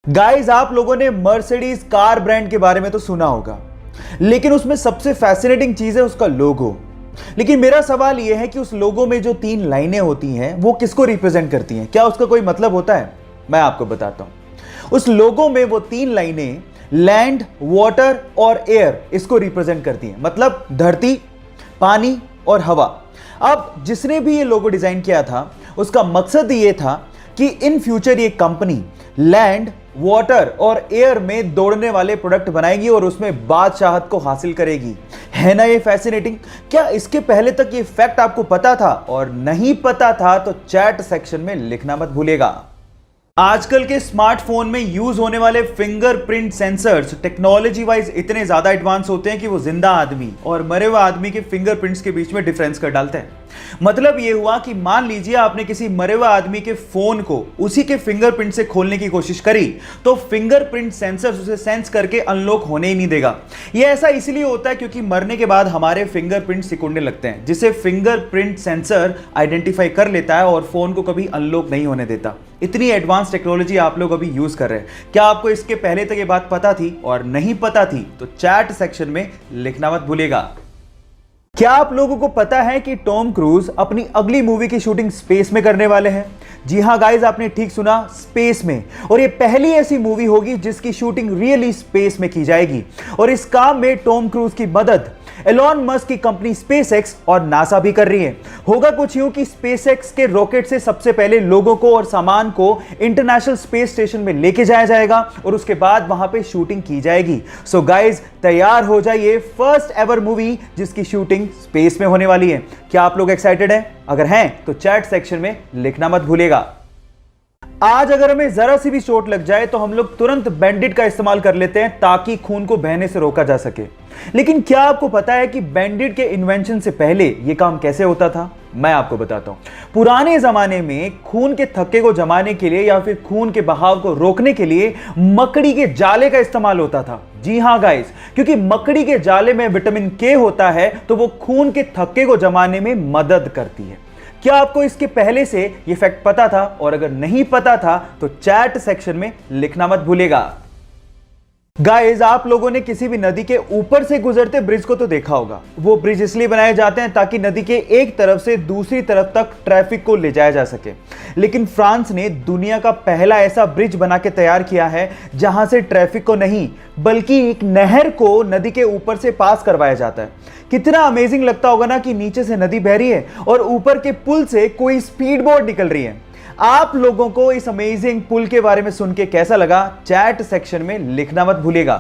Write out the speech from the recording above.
Guys, आप लोगों ने मर्सिडीज कार ब्रांड के बारे में तो सुना होगा, लेकिन उसमें सबसे फैसिनेटिंग चीज है उसका लोगो। लेकिन मेरा सवाल यह है कि उस लोगो में जो 3 लाइनें होती हैं वो किसको रिप्रेजेंट करती हैं? क्या उसका कोई मतलब होता है? मैं आपको बताता हूं। उस लोगो में वो 3 लाइनें लैंड, वाटर और एयर इसको रिप्रेजेंट करती हैं, मतलब धरती, पानी और हवा। अब जिसने भी ये लोगो डिजाइन किया था उसका मकसद ये था कि इन फ्यूचर ये कंपनी लैंड, वाटर और एयर में दौड़ने वाले प्रोडक्ट बनाएगी और उसमें बादशाहत को हासिल करेगी। है ना ये फैसिनेटिंग? क्या इसके पहले तक ये फैक्ट आपको पता था? और नहीं पता था तो चैट सेक्शन में लिखना मत भूलिएगा। आजकल के स्मार्टफोन में यूज होने वाले फिंगरप्रिंट सेंसर्स टेक्नोलॉजी वाइज इतने ज्यादा एडवांस होते हैं कि वो जिंदा आदमी और मरे हुए आदमी के फिंगरप्रिंट्स के बीच में डिफरेंस कर डालते हैं। मतलब ये हुआ कि मान लीजिए आपने किसी मरे हुए आदमी के फोन को उसी के फिंगरप्रिंट से खोलने की कोशिश करी तो फिंगरप्रिंट सेंसर उसे सेंस करके अनलॉक होने ही नहीं देगा। ये ऐसा इसलिए होता है क्योंकि मरने के बाद हमारे फिंगरप्रिंट सिकुड़ने लगते हैं, जिसे फिंगरप्रिंट सेंसर आइडेंटिफाई कर लेता है और फोन को कभी अनलॉक नहीं होने देता। इतनी एडवांस टेक्नोलॉजी आप लोग अभी यूज कर रहे हैं। क्या आपको इसके पहले तक ये बात पता थी? और नहीं पता थी तो चैट सेक्शन में लिखना मत भूलिएगा। क्या आप लोगों को पता है कि टॉम क्रूज अपनी अगली मूवी की शूटिंग स्पेस में करने वाले हैं? जी हां गाइस, आपने ठीक सुना, स्पेस में। और ये पहली ऐसी मूवी होगी जिसकी शूटिंग रियली स्पेस में की जाएगी। और इस काम में टॉम क्रूज की मदद एलॉन मस्क की कंपनी स्पेसएक्स और नासा भी कर रही है। होगा कुछ यूं कि स्पेसएक्स के रॉकेट से सबसे पहले लोगों को और सामान को इंटरनेशनल स्पेस स्टेशन में लेके जाया जाएगा और उसके बाद वहां पे शूटिंग की जाएगी। सो गाइस, तैयार हो जाइए, फर्स्ट एवर मूवी जिसकी शूटिंग स्पेस में होने वाली है। क्या आप लोग एक्साइटेड हैं? अगर हैं तो चैट सेक्शन में लिखना मत भूलिएगा। आज अगर हमें जरा सी भी चोट लग जाए तो हम लोग तुरंत बैंडेड का इस्तेमाल कर लेते हैं ताकि खून को बहने से रोका जा सके। लेकिन क्या आपको पता है कि बैंडेड के इन्वेंशन से पहले यह काम कैसे होता था? मैं आपको बताता हूं। पुराने जमाने में खून के थक्के को जमाने के लिए या फिर खून के बहाव को रोकने के लिए मकड़ी के जाले का इस्तेमाल होता था। जी हां गाइस, क्योंकि मकड़ी के जाले में विटामिन के होता है तो वो खून के थक्के को जमाने में मदद करती है। क्या आपको इसके पहले से यह फैक्ट पता था? और अगर नहीं पता था तो चैट सेक्शन में लिखना मत भूलिएगा। गाइस, आप लोगों ने किसी भी नदी के ऊपर से गुजरते ब्रिज को तो देखा होगा। वो ब्रिज इसलिए बनाए जाते हैं ताकि नदी के एक तरफ से दूसरी तरफ तक ट्रैफिक को ले जाया जा सके। लेकिन फ्रांस ने दुनिया का पहला ऐसा ब्रिज बना के तैयार किया है जहां से ट्रैफिक को नहीं बल्कि एक नहर को नदी के ऊपर से पास करवाया जाता है। कितना अमेजिंग लगता होगा ना कि नीचे से नदी बह रही है और ऊपर के पुल से कोई स्पीड बोट निकल रही है। आप लोगों को इस अमेजिंग पुल के बारे में सुन के कैसा लगा? चैट सेक्शन में लिखना मत भूलिएगा।